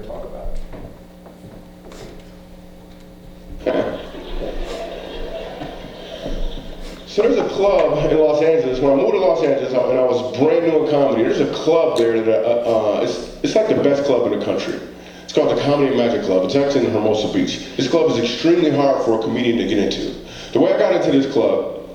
talk about it. So there's a club in Los Angeles. When I moved to Los Angeles and I was brand new in comedy, there's a club there that it's like the best club in the country. It's called the Comedy and Magic Club. It's actually in Hermosa Beach. This club is extremely hard for a comedian to get into. The way I got into this club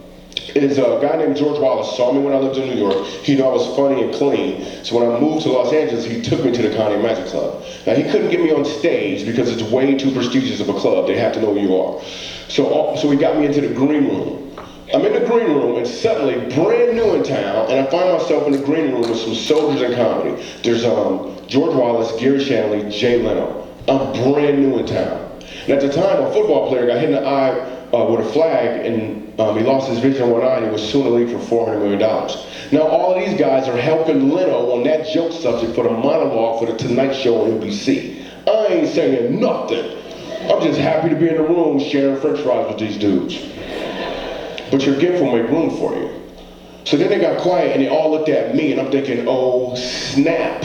is a guy named George Wallace saw me when I lived in New York. He knew I was funny and clean. So when I moved to Los Angeles, he took me to the Comedy and Magic Club. Now he couldn't get me on stage because it's way too prestigious of a club. They have to know who you are. So he got me into the green room. I'm in the green room and suddenly, brand new in town, and I find myself in the green room with some soldiers in comedy. There's George Wallace, Gary Shanley, Jay Leno. I'm brand new in town. And at the time, a football player got hit in the eye with a flag, and he lost his vision in one eye, and he was suing the league for $400 million. Now all of these guys are helping Leno on that joke subject for the monologue for the Tonight Show on NBC. I ain't saying nothing. I'm just happy to be in the room sharing french fries with these dudes. But your gift will make room for you. So then they got quiet and they all looked at me and I'm thinking, oh snap,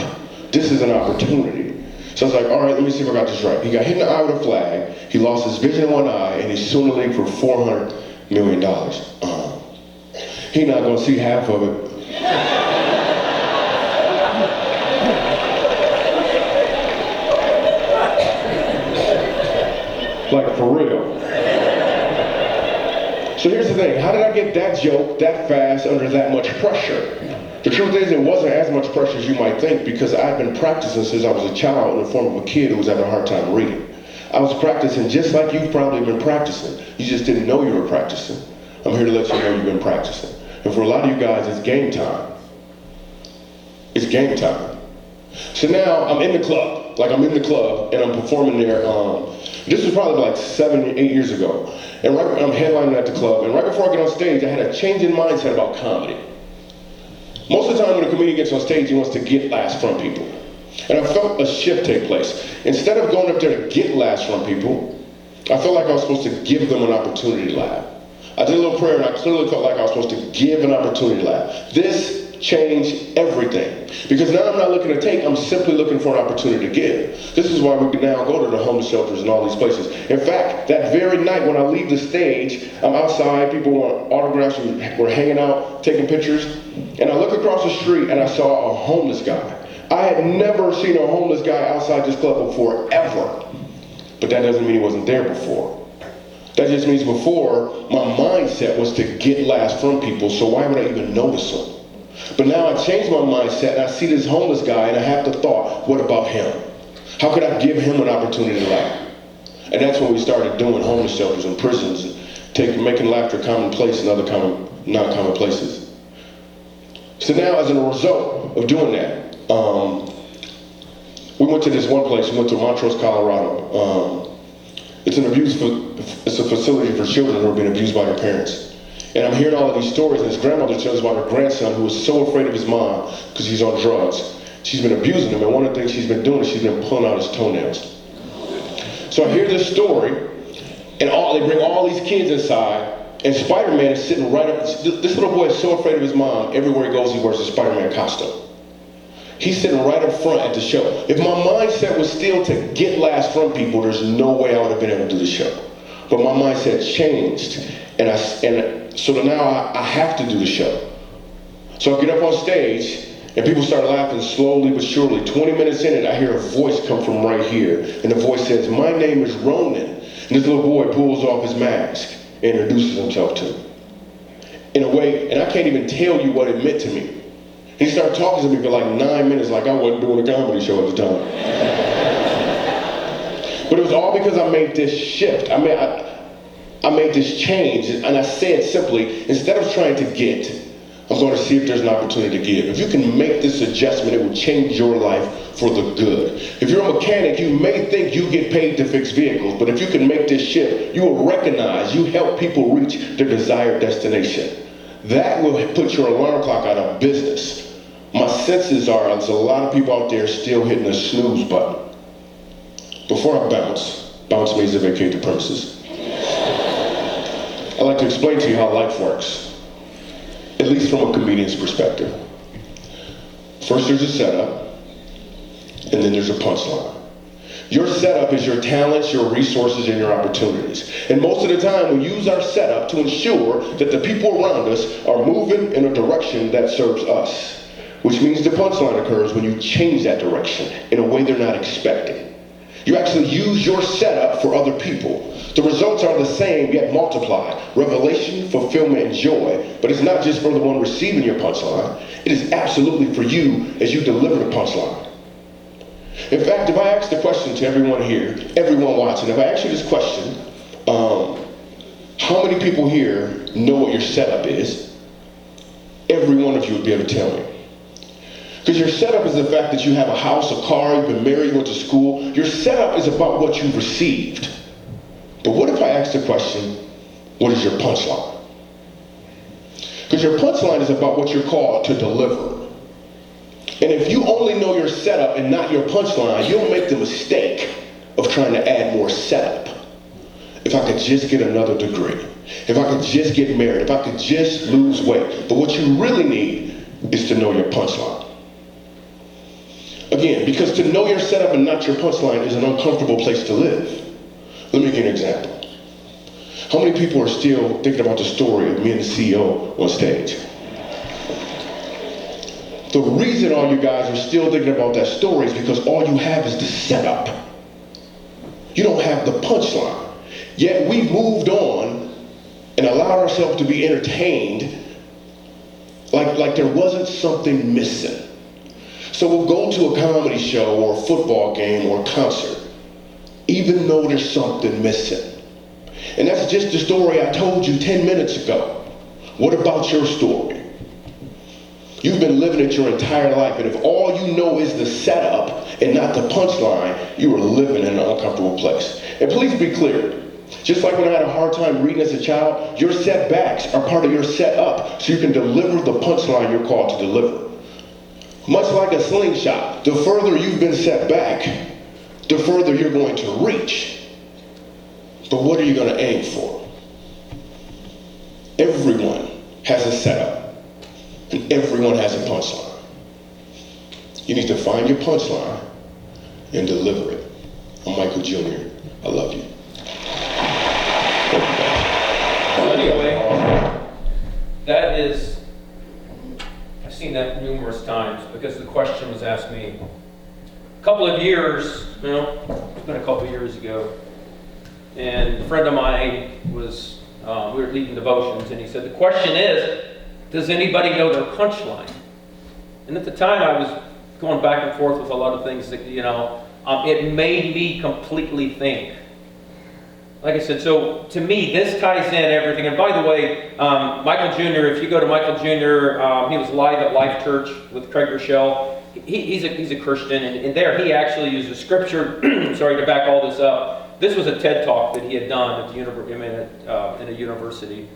this is an opportunity. So I was like, all right, let me see if I got this right. He got hit in the eye with a flag, he lost his vision in one eye, and he's suing the league for $400 million. He's not gonna see half of it. Like for real. So here's the thing, how did I get that joke that fast under that much pressure? The truth is it wasn't as much pressure as you might think because I've been practicing since I was a child in the form of a kid who was having a hard time reading. I was practicing just like you've probably been practicing. You just didn't know you were practicing. I'm here to let you know you've been practicing. And for a lot of you guys, it's game time. It's game time. So now I'm in the club, and I'm performing there. This was probably like 7 or 8 years ago. And I'm headlining at the club, and right before I get on stage, I had a change in mindset about comedy. Most of the time when a comedian gets on stage, he wants to get laughs from people. And I felt a shift take place. Instead of going up there to get laughs from people, I felt like I was supposed to give them an opportunity to laugh. I did a little prayer, and I clearly felt like I was supposed to give an opportunity to laugh. This changed everything. Because now I'm not looking to take, I'm simply looking for an opportunity to give. This is why we can now go to the homeless shelters and all these places. In fact, that very night when I leave the stage, I'm outside, people want autographs, we're hanging out, taking pictures, and I look across the street and I saw a homeless guy. I had never seen a homeless guy outside this club before, ever. But that doesn't mean he wasn't there before. That just means before, my mindset was to get laughs from people, so why would I even notice them? But now I changed my mindset and I see this homeless guy and I have the thought, what about him? How could I give him an opportunity to laugh? And that's when we started doing homeless shelters and prisons and making laughter commonplace in other not common places. So now as a result of doing that, we went to this one place, we went to Montrose, Colorado. It's a facility for children who are being abused by their parents. And I'm hearing all of these stories, and his grandmother tells about her grandson who was so afraid of his mom because he's on drugs. She's been abusing him, and one of the things she's been doing is she's been pulling out his toenails. So I hear this story, and they bring all these kids inside, and Spider-Man is sitting right up. This little boy is so afraid of his mom, everywhere he goes he wears a Spider-Man costume. He's sitting right up front at the show. If my mindset was still to get laughs from people, there's no way I would have been able to do the show. But my mindset changed, and so now I have to do the show. So I get up on stage, and people start laughing slowly but surely. 20 minutes in it, I hear a voice come from right here, and the voice says, "My name is Ronan." And this little boy pulls off his mask and introduces himself to me. In a way, and I can't even tell you what it meant to me. He started talking to me for like 9 minutes like I wasn't doing a comedy show at the time. But it was all because I made this shift. I made this change, and I said simply, instead of trying to get, I'm going to see if there's an opportunity to give. If you can make this adjustment, it will change your life for the good. If you're a mechanic, you may think you get paid to fix vehicles, but if you can make this shift, you will recognize you help people reach their desired destination. That will put your alarm clock out of business. My senses are, there's a lot of people out there still hitting the snooze button. Before I bounce means to vacate the premises. I'd like to explain to you how life works, at least from a comedian's perspective. First there's a setup, and then there's a punchline. Your setup is your talents, your resources, and your opportunities. And most of the time, we use our setup to ensure that the people around us are moving in a direction that serves us. Which means the punchline occurs when you change that direction in a way they're not expecting. You actually use your setup for other people. The results are the same, yet multiplied. Revelation, fulfillment, and joy. But it's not just for the one receiving your punchline. It is absolutely for you as you deliver the punchline. In fact, if I ask the question to everyone here, everyone watching, if I ask you this question, how many people here know what your setup is? Every one of you would be able to tell me. Because your setup is the fact that you have a house, a car, you've been married, you went to school. Your setup is about what you've received. But what if I ask the question, what is your punchline? Because your punchline is about what you're called to deliver. And if you only know your setup and not your punchline, you'll make the mistake of trying to add more setup. If I could just get another degree, if I could just get married, if I could just lose weight. But what you really need is to know your punchline. Again, because to know your setup and not your punchline is an uncomfortable place to live. Let me give you an example. How many people are still thinking about the story of me and the CEO on stage? The reason all you guys are still thinking about that story is because all you have is the setup. You don't have the punchline. Yet we've moved on and allowed ourselves to be entertained like there wasn't something missing. So we'll go to a comedy show or a football game or a concert, even though there's something missing. And that's just the story I told you 10 minutes ago. What about your story? You've been living it your entire life, and if all you know is the setup and not the punchline, you are living in an uncomfortable place. And please be clear, just like when I had a hard time reading as a child, your setbacks are part of your setup, so you can deliver the punchline you're called to deliver. Much like a slingshot, the further you've been set back, the further you're going to reach. But what are you going to aim for? Everyone has a setup. And everyone has a punchline. You need to find your punchline and deliver it. I'm Michael Jr. I love you. So anyway, that is, I've seen that numerous times because the question was asked me a couple of years, it's been a couple of years ago, and a friend of mine was, we were leading devotions, and he said, the question is, does anybody know their punchline? And at the time I was going back and forth with a lot of things that, it made me completely think. Like I said, so to me, this ties in everything. And by the way, Michael Jr., if you go to Michael Jr., he was live at Life Church with Craig Rochelle. He's a Christian, and there he actually uses scripture, to back all this up. This was a TED Talk that he had done at the in a university.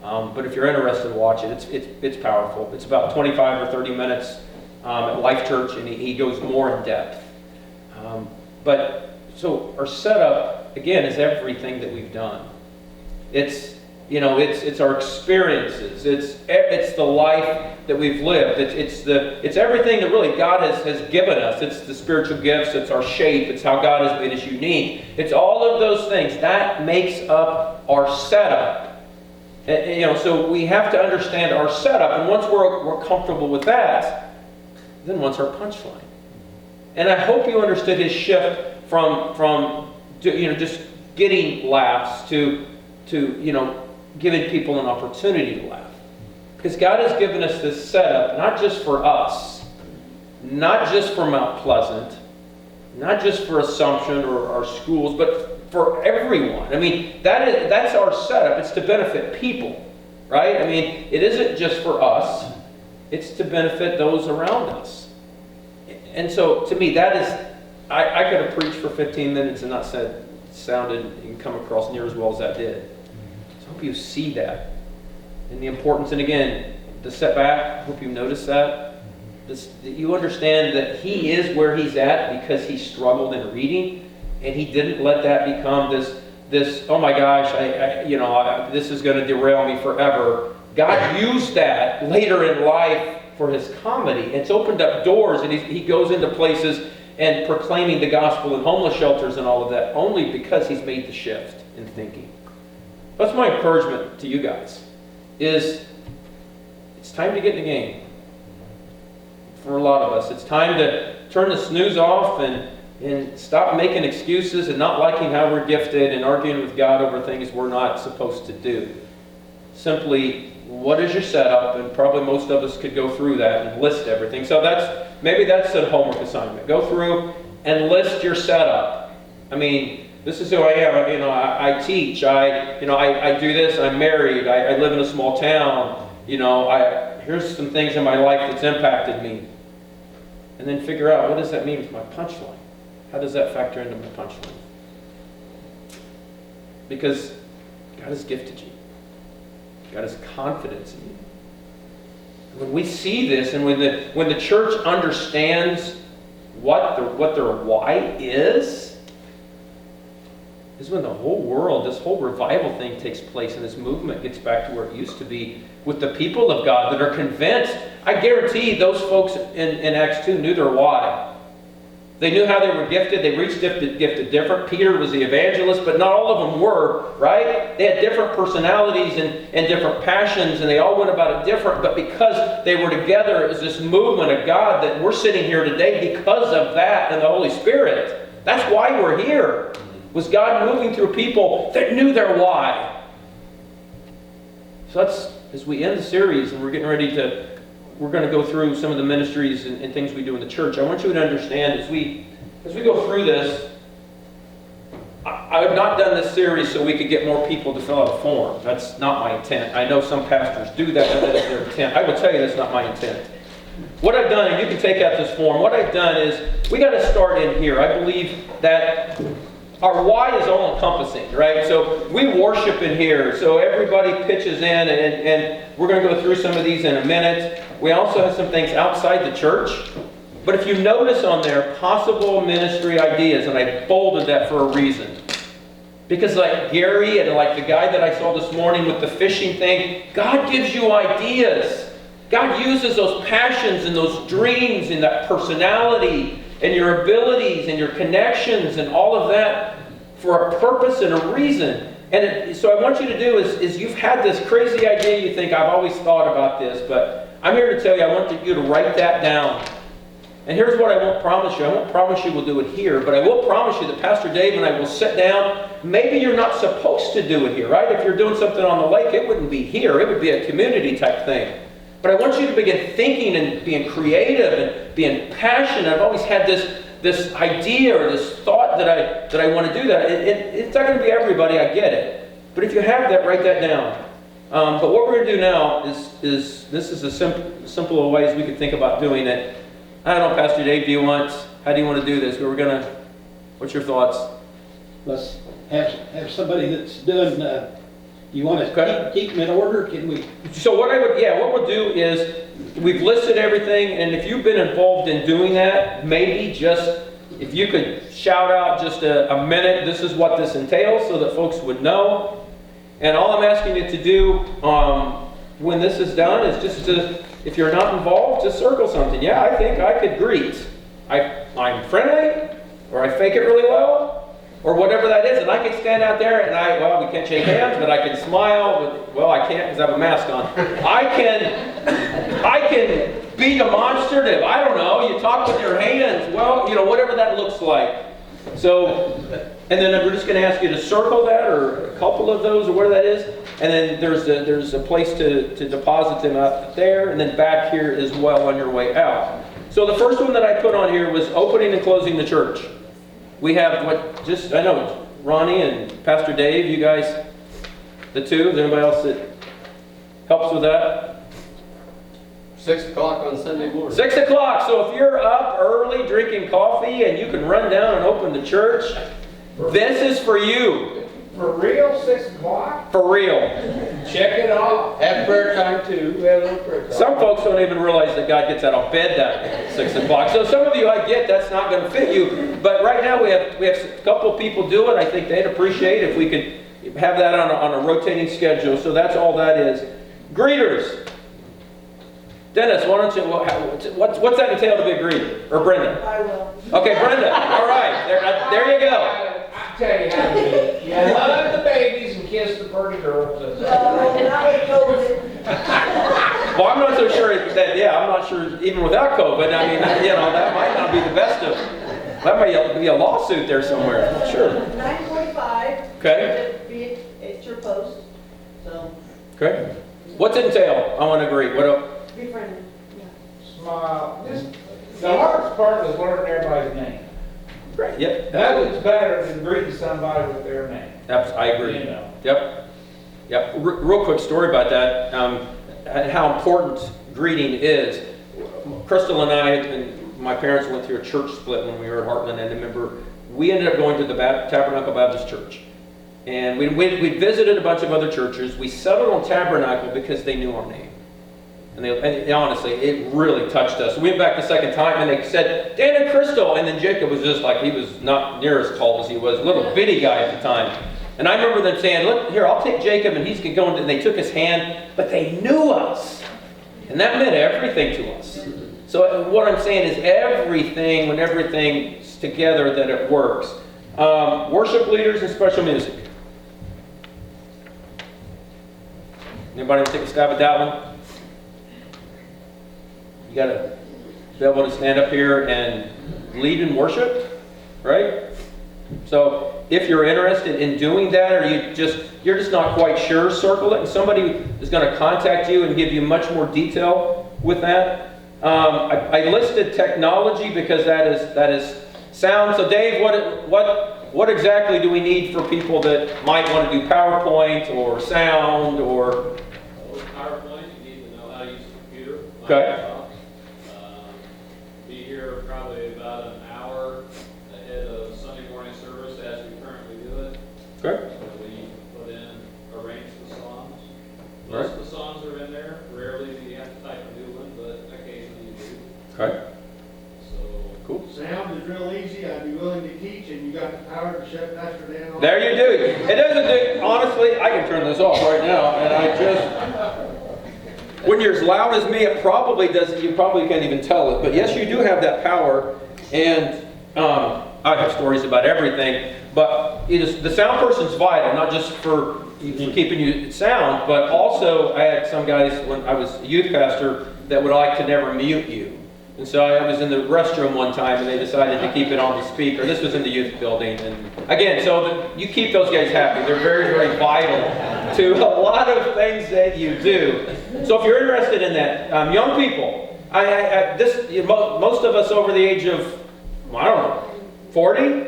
But if you're interested, watch it. It's powerful. It's about 25 or 30 minutes at Life Church, and he goes more in depth. But so our setup again is everything that we've done. It's our experiences. It's the life that we've lived. It's everything that really God has given us. It's the spiritual gifts. It's our shape. It's how God has made us unique. It's all of those things that makes up our setup. So we have to understand our setup, and once we're comfortable with that, then what's our punchline? And I hope you understood his shift from just getting laughs to giving people an opportunity to laugh, because God has given us this setup not just for us, not just for Mount Pleasant, not just for Assumption or our schools, but for everyone. I mean, that's our setup. It's to benefit people, right? I mean, it isn't just for us. It's to benefit those around us. And so, to me, that is, I could have preached for 15 minutes and not sounded and come across near as well as that did. So I hope you see that. And the importance, and again, the setback, I hope you notice that. That you understand that he is where he's at because he struggled in reading. And he didn't let that become this oh my gosh, this is going to derail me forever. God used that later in life for his comedy. It's opened up doors, and he goes into places and proclaiming the gospel in homeless shelters and all of that, only because he's made the shift in thinking. That's my encouragement to you guys, is it's time to get in the game. For a lot of us, it's time to turn the snooze off and stop making excuses and not liking how we're gifted and arguing with God over things we're not supposed to do. Simply, what is your setup? And probably most of us could go through that and list everything. So maybe that's a homework assignment. Go through and list your setup. I mean, this is who I am. You know, I teach. I do this. I'm married. I live in a small town. You know, here's some things in my life that's impacted me. And then figure out, what does that mean with my punchline? How does that factor into my punchline? Because God has gifted you. God has confidence in you. When we see this, and when the church understands what their why is when the whole world, this whole revival thing takes place, and this movement gets back to where it used to be with the people of God that are convinced. I guarantee those folks in Acts 2 knew their why. They knew how they were gifted. They reached gifted different. Peter was the evangelist, but not all of them were, right? They had different personalities and different passions, and they all went about it different. But because they were together, it was this movement of God that we're sitting here today because of that and the Holy Spirit. That's why we're here. Was God moving through people that knew their why. So that's, as we end the series, and we're getting ready to, we're going to go through some of the ministries and things we do in the church. I want you to understand, as we go through this, I have not done this series so we could get more people to fill out a form. That's not my intent. I know some pastors do that, and that is their intent. I will tell you that's not my intent. What I've done, and you can take out this form, what I've done is, we got to start in here. I believe that our why is all-encompassing, right? So we worship in here. So everybody pitches in, and we're going to go through some of these in a minute. We also have some things outside the church. But if you notice on there, possible ministry ideas, and I bolded that for a reason. Because like Gary and like the guy that I saw this morning with the fishing thing, God gives you ideas. God uses those passions and those dreams and that personality and your abilities and your connections and all of that for a purpose and a reason. And so I want you to do is you've had this crazy idea, you think, I've always thought about this, but I'm here to tell you, I want you to write that down. And here's what I won't promise you. I won't promise you we'll do it here, but I will promise you that Pastor Dave and I will sit down. Maybe you're not supposed to do it here, right? If you're doing something on the lake, it wouldn't be here. It would be a community type thing. But I want you to begin thinking and being creative and being passionate. I've always had this idea or this thought that I want to do that. It's not going to be everybody, I get it. But if you have that, write that down. But what we're going to do now is this is a simple ways we could think about doing it. I don't know, Pastor Dave, how do you want to do this? What's your thoughts? Let's have somebody that's done. You want to keep them in order? Can we? So what we'll do is, we've listed everything, and if you've been involved in doing that, maybe just, if you could shout out just a minute, this is what this entails, so that folks would know. And all I'm asking you to do when this is done is just to, if you're not involved, just circle something. Yeah, I think I could greet. I'm friendly, or I fake it really well, or whatever that is, and I can stand out there and we can't shake hands, but I can smile. I can't because I have a mask on. I can be demonstrative. I don't know. You talk with your hands. Whatever that looks like. So, and then we're just going to ask you to circle that, or a couple of those, or whatever that is. And then there's a place to deposit them out there, and then back here as well on your way out. So the first one that I put on here was opening and closing the church. We have I know Ronnie and Pastor Dave, you guys, the two. Is there anybody else that helps with that? 6 o'clock on Sunday morning. 6 o'clock. So if you're up early drinking coffee and you can run down and open the church, this is for you. For real, 6 o'clock? For real. Check it off. Have prayer time too. We have a little prayer time. Some folks don't even realize that God gets out of bed at 6 o'clock. So some of you, I get that's not going to fit you. But right now we have a couple people do it. I think they'd appreciate if we could have that on a rotating schedule. So that's all that is. Greeters. Dennis, why don't you, what's that entail to be a greeter? Or Brenda? I will. Okay, Brenda, all right, there you go. I tell you how to do it. You hug the babies and kiss the pretty girls. No, not with COVID. Well, I'm not so sure that, I'm not sure even without COVID, I mean, that might not be the best of, that might be a lawsuit there somewhere, sure. 9:45. Okay. Be at your post, so Okay. What's it entail? I want to agree. be friendly. Yeah. Smile. Just, the hardest part is learning everybody's name. Great, yep. That is better than greeting somebody with their name. I agree. You know. Yep. Real quick story about that, and how important greeting is. Crystal and I, and my parents went through a church split when we were at Heartland, and I remember we ended up going to the Tabernacle Baptist Church. And we visited a bunch of other churches. We settled on Tabernacle because they knew our name. And honestly, it really touched us. We went back the second time and they said, Dan and Crystal. And then Jacob was just like, he was not near as tall as he was, a little bitty guy at the time. And I remember them saying, look, here, I'll take Jacob and he's going to, and they took his hand, but they knew us. And that meant everything to us. So what I'm saying is everything, when everything's together, that it works. Worship leaders and special music. Anybody want to take a stab at that one? You got to be able to stand up here and lead in worship, right? So if you're interested in doing that, or you're just not quite sure, circle it, and somebody is going to contact you and give you much more detail with that. I listed technology because that is sound. So Dave, what exactly do we need for people that might want to do PowerPoint or sound or? PowerPoint, you need to know how to use a computer. Okay. Be here probably about an hour ahead of Sunday morning service as we currently do it. Okay. So we arrange the songs. Right. Most of the songs are in there. Rarely do you have to type a new one, but occasionally you do. Okay. So Cool. Sound is real easy. I'd be willing to teach, and you got the power to shut Pastor Dan off. There you do. It doesn't do, honestly, I can turn this off right now, and I just, when you're as loud as me, it probably doesn't, you probably can't even tell it. But yes, you do have that power, and I have stories about everything, but the sound person's vital, not just for keeping you sound, but also I had some guys, when I was a youth pastor, that would like to never mute you. And so I was in the restroom one time and they decided to keep it on the speaker. This was in the youth building. And again, so you keep those guys happy. They're very, very vital to a lot of things that you do. So if you're interested in that, young people, most of us over the age of, I don't know, 40,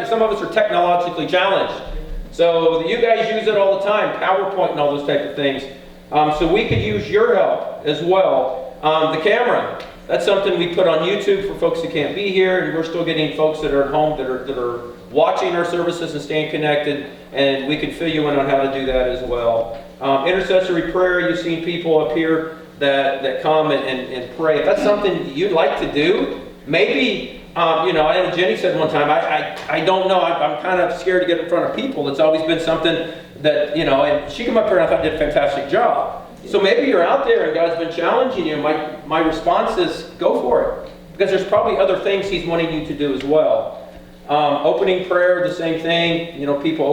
some of us are technologically challenged. So you guys use it all the time, PowerPoint and all those type of things. So we could use your help as well. The camera, that's something we put on YouTube for folks who can't be here, and we're still getting folks that are at home that are watching our services and staying connected, and we can fill you in on how to do that as well. Intercessory prayer, you've seen people up here that come and pray. If that's something you'd like to do, maybe, I know Jenny said one time, I don't know, I'm kind of scared to get in front of people. It's always been something that, and she came up here and I thought did a fantastic job. So maybe you're out there and God's been challenging you. My response is go for it. Because there's probably other things He's wanting you to do as well. Opening prayer, the same thing. People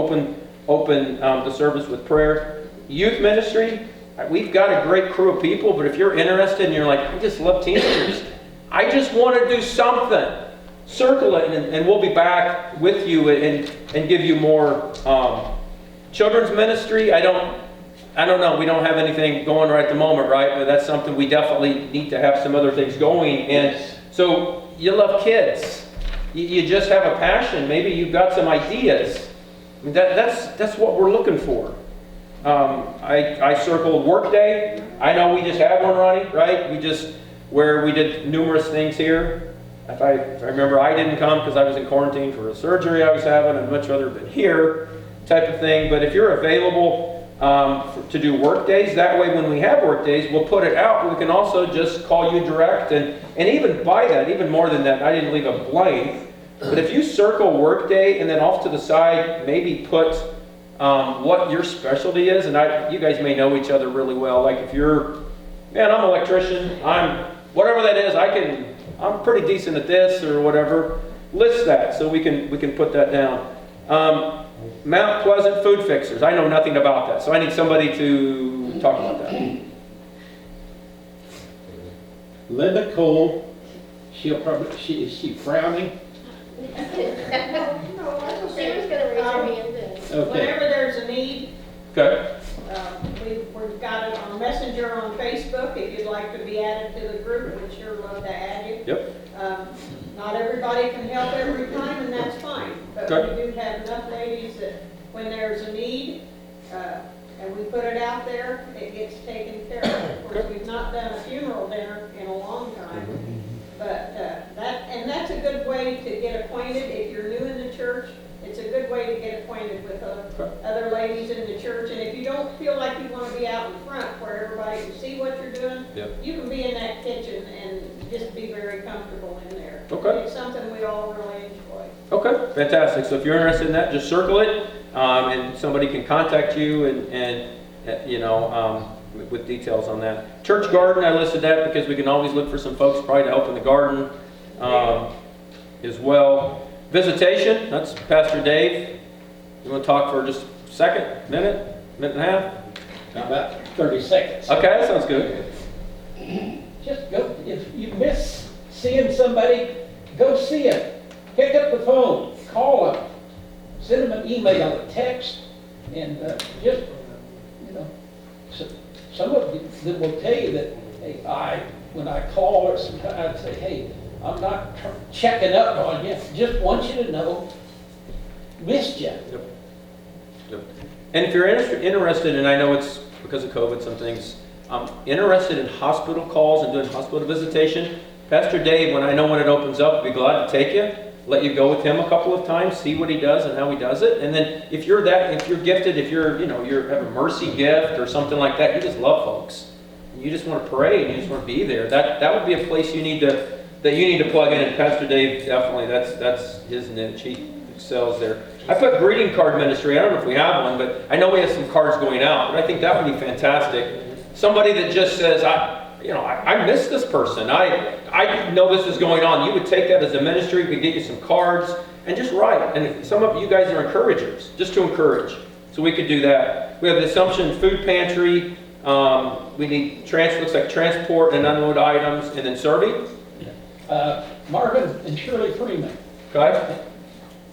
open the service with prayer. Youth ministry, we've got a great crew of people, but if you're interested and you're like, I just love teenagers, I just want to do something, circle it and we'll be back with you and give you more. Children's ministry, I don't know. We don't have anything going right at the moment, right? But that's something we definitely need to have some other things going. And so you love kids. You just have a passion. Maybe you've got some ideas. I mean, that's what we're looking for. I circled Workday. I know we just had one running, right? Where we did numerous things here. If I remember, I didn't come because I was in quarantine for a surgery I was having. I'd much rather been here, type of thing. But if you're available to do work days, that way when we have work days, we'll put it out. We can also just call you direct, and even by that, even more than that, I didn't leave a blank. But if you circle work day and then off to the side, maybe put what your specialty is, and you guys may know each other really well. Like if you're, man, I'm an electrician, whatever that is, I'm pretty decent at this or whatever. List that so we can put that down. Mount Pleasant Food Fixers. I know nothing about that, so I need somebody to talk about that. Linda Cole, is she frowning? No, that's She was okay. gonna raise her hand then. Okay. Whenever there's a need, Okay. we've got it on Messenger on Facebook. If you'd like to be added to the group, we'd sure love to add you. Yep. Not everybody can help every time, and that's fine. But Okay. we do have enough ladies that when there's a need, and we put it out there, it gets taken care of. Of course, we've not done a funeral dinner in a long time. But that's a good way to get acquainted. If you're new in the church, it's a good way to get acquainted with other ladies in the church. And if you don't feel like you want to be out in front where everybody can see what you're doing, Yep. you can be in that kitchen and just be very comfortable in there. Okay. It's something we all really enjoy. Okay, fantastic. So if you're interested in that, just circle it, and somebody can contact you and with details on that. Church garden, I listed that because we can always look for some folks probably to help in the garden as well. Visitation, that's Pastor Dave. You want to talk for just a second, minute and a half? About 30 seconds. Okay, that sounds good. Just go, if you miss seeing somebody, go see them. Pick up the phone, call them, send them an email, a text, and just, some of them will tell you that, hey, when I call or sometimes I'd say, hey, I'm not checking up on you, just want you to know, missed you. Yep. And if you're interested, and I know it's because of COVID, some things, interested in hospital calls and doing hospital visitation, Pastor Dave, when it opens up, I'd be glad to take you, let you go with him a couple of times, see what he does and how he does it. And then if you're gifted, if you have a mercy gift or something like that, you just love folks. You just want to pray and you just want to be there. That would be a place you need to plug in. And Pastor Dave, definitely, that's his niche. He excels there. I put greeting card ministry. I don't know if we have one, but I know we have some cards going out. But I think that would be fantastic. Somebody that just says, I miss this person. I know this is going on. You would take that as a ministry. We could get you some cards and just write. And some of you guys are encouragers, just to encourage. So we could do that. We have the Assumption Food Pantry. We need looks like transport and unload items, and then serving. Marvin and Shirley Freeman, Okay.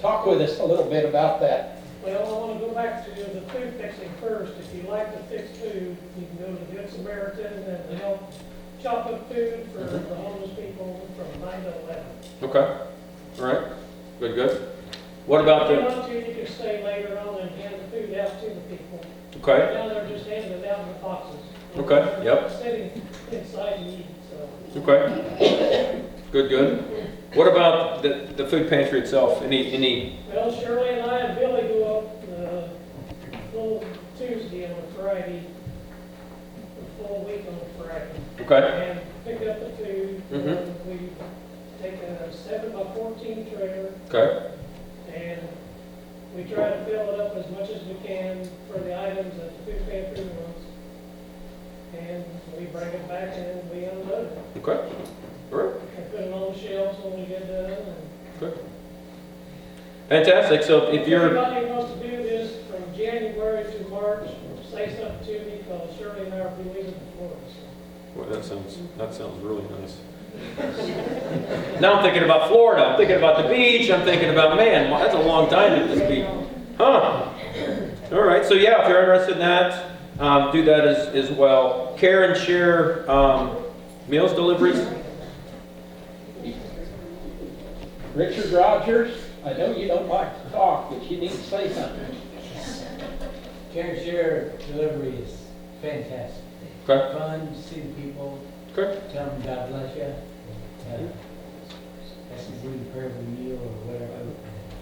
talk with us a little bit about that. Well, I want to go back to the food fixing first. If you like to fix food, you can go to Good Samaritan and they'll help chop up food for the homeless people from 9 to 11. Okay. All right. Good. What about If you the? want to, you can stay later on and hand the food out to the people. Okay. Right now they're just handing it out in the boxes. Okay, yep. Sitting inside and eating, so. Okay. Good. What about the food pantry itself? Any? Well, Shirley and I and Billy go up full Tuesday and a Friday, a full week on a Friday. Okay. And pick up the food. Mhm. And we take a 7x14 trailer Okay. and we try to fill it up as much as we can for the items that the food pantry wants. And we bring it back and we unload it. Okay. All right. And put it on the shelves when we get done. And Good. Fantastic. So if you're anybody wants to do this from January to March, say something to me, because Shirley and I will be leaving before us. well, that sounds really nice. Now I'm thinking about Florida. I'm thinking about the beach. I'm thinking about, man, that's a long time to this beach. Huh. All right. So yeah, if you're interested in that, do that as well. Care and share meals deliveries. Richard Rogers, I know you don't like to talk, but you need to say something. Care and share delivery is fantastic. Okay. Fun to see the people, Okay. tell them God bless you. Ask them for the prayer of the meal or whatever.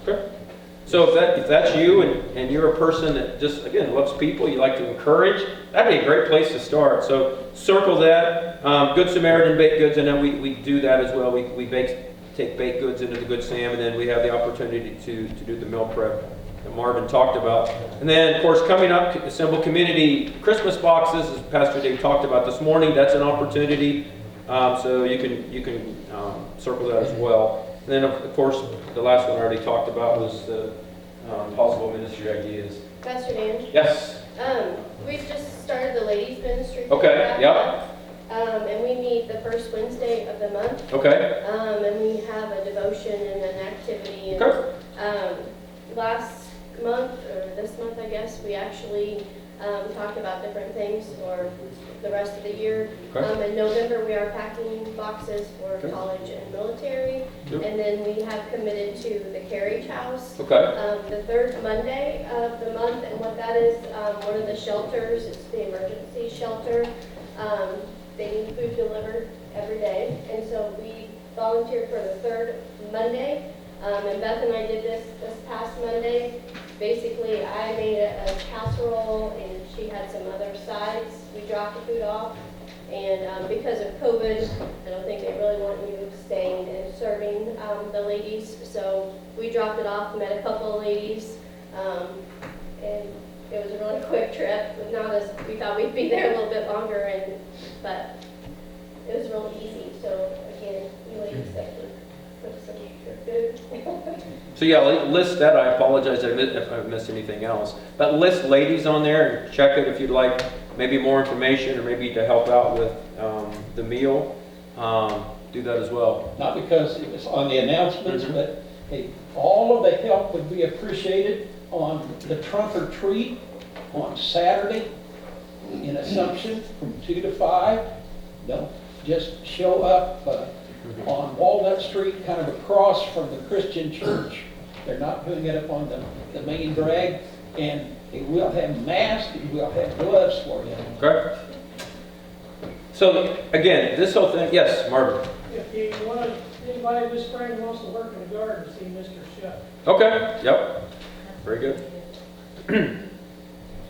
Okay. So if that's you and you're a person that just, again, loves people, you like to encourage, that'd be a great place to start. So circle that. Good Samaritan baked goods, and then we do that as well. We take baked goods into the Good Sam, and then we have the opportunity to do the meal prep that Marvin talked about. And then, of course, coming up, assemble community Christmas boxes, as Pastor Dave talked about this morning. That's an opportunity, so you can circle that as well. And then, of course, the last one I already talked about was the possible ministry ideas. Pastor Dan? Yes. We've just started the ladies ministry. Okay, yep. And we meet the first Wednesday of the month. Okay. And we have a devotion and an activity. And, Okay. last month, or this month, I guess, we actually talked about different things for the rest of the year. Okay. In November, we are packing boxes for Okay. college and military. Yep. And then we have committed to the carriage house. Okay. The third Monday of the month, and what that is, one of the shelters, it's the emergency shelter. They need food delivered every day, and so we volunteered for the third Monday. And Beth and I did this past Monday. Basically, I made a casserole, and she had some other sides. We dropped the food off, and because of COVID, I don't think they really want you staying and serving the ladies. So we dropped it off, met a couple of ladies, and it was a really quick trip. Not as we thought we'd be there a little bit longer, but it was really easy. So again, you ladies that can cook some good food. So yeah, list that. I apologize if I've missed anything else. But list ladies on there and check it if you'd like maybe more information or maybe to help out with the meal. Do that as well. Not because it was on the announcements, but hey, all of the help would be appreciated on the trunk or treat on Saturday in Assumption from 2 to 5. They'll just show up on Walnut Street, kind of across from the Christian church. They're not doing it up on the main drag, and they will have masks, and we'll have gloves for you. Okay. So again, this whole thing, yes, Marvin. If you want, anybody this spring who wants to work in the garden, see Mr. Shuck. Okay, yep. Very good.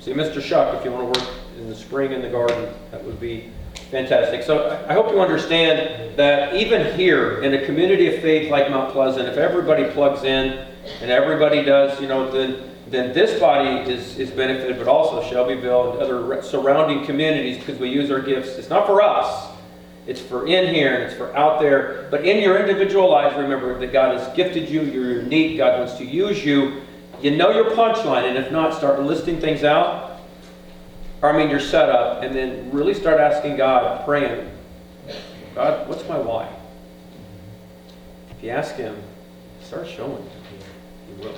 See Mr. Shuck if you want to work in the spring in the garden. That would be fantastic. So I hope you understand that even here in a community of faith like Mount Pleasant, if everybody plugs in and everybody does, then this body is benefited, but also Shelbyville and other surrounding communities because we use our gifts. It's not for us. It's for in here and it's for out there. But in your individual lives, remember that God has gifted you. You're unique. God wants to use you. You know your punchline, and if not, start listing things out. Your setup, and then really start asking God, praying, God, what's my why? If you ask Him, start showing you. He will.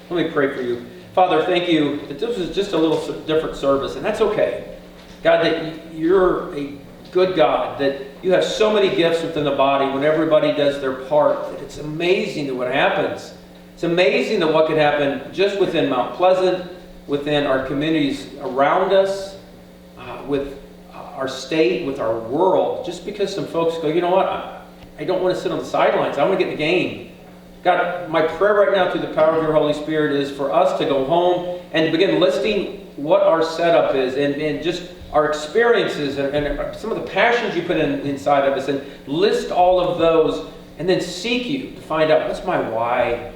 Let me pray for you. Father, thank you that this was just a little different service, and that's okay. God, that you're a good God, that you have so many gifts within the body when everybody does their part, that it's amazing that what happens. It's amazing that what can happen just within Mount Pleasant, within our communities around us, with our state, with our world, just because some folks go, you know what, I don't want to sit on the sidelines. I want to get in the game. God, my prayer right now through the power of your Holy Spirit is for us to go home and to begin listing what our setup is and just our experiences and some of the passions you put inside of us, and list all of those and then seek you to find out what's my why.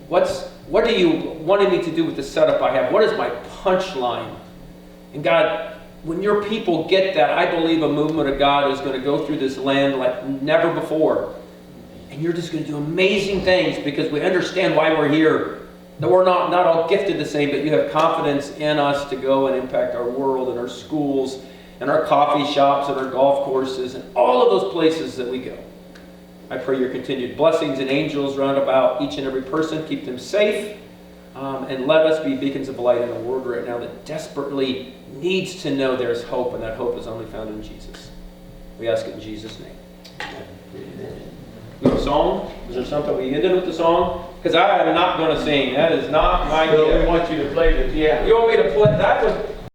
What are you wanting me to do with the setup I have? What is my punchline? And God, when your people get that, I believe a movement of God is going to go through this land like never before. And you're just going to do amazing things because we understand why we're here. That we're not all gifted the same, but you have confidence in us to go and impact our world and our schools and our coffee shops and our golf courses and all of those places that we go. I pray your continued blessings and angels round about each and every person. Keep them safe. And let us be beacons of light in a world right now that desperately needs to know there's hope, and that hope is only found in Jesus. We ask it in Jesus' name. Amen. We have a song? Is there something we ended with the song? Because I am not going to sing. That is not my gift. We want you to play the piano. You want me to play? That was